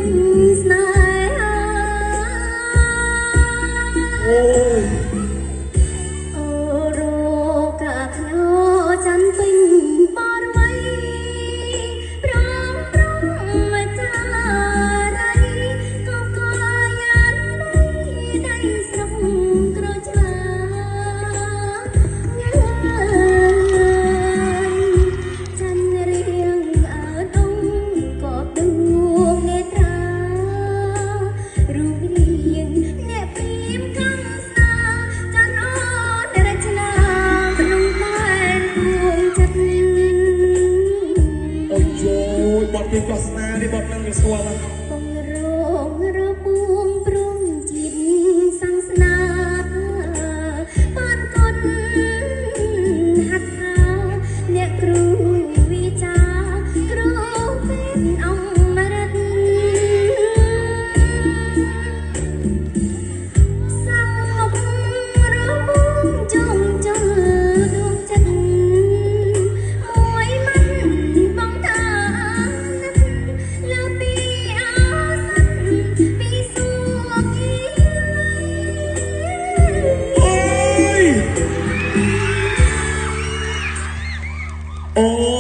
ស្នេហាអូរកាខ្ញោច័ន្ទពេញបរមីព្រមមកចារៃក៏កាយានដៃស្រុកក្រឆ្លាច័ន្ទរៀងអើដងក៏ដួងនេត្រារូបរាងអ្នកព្រៀមខាងស្នាច័ន្ទអូនរចនាក្នុងបែនដួងចិត្តអូយយបទពីកោសនានេះបទនឹងស្គាល់បងរងរបួងព្រមជាតិសង្ស្នាបានកូនហាត់ថាអ្នកគ្រូវិចាគ្រូពេទ្យអមរិតសាំមុខរបួងជុំជុលដួងចិត្តមួយម៉ាត់បងថាលើពីអាសិនពីសួគីអូយអូ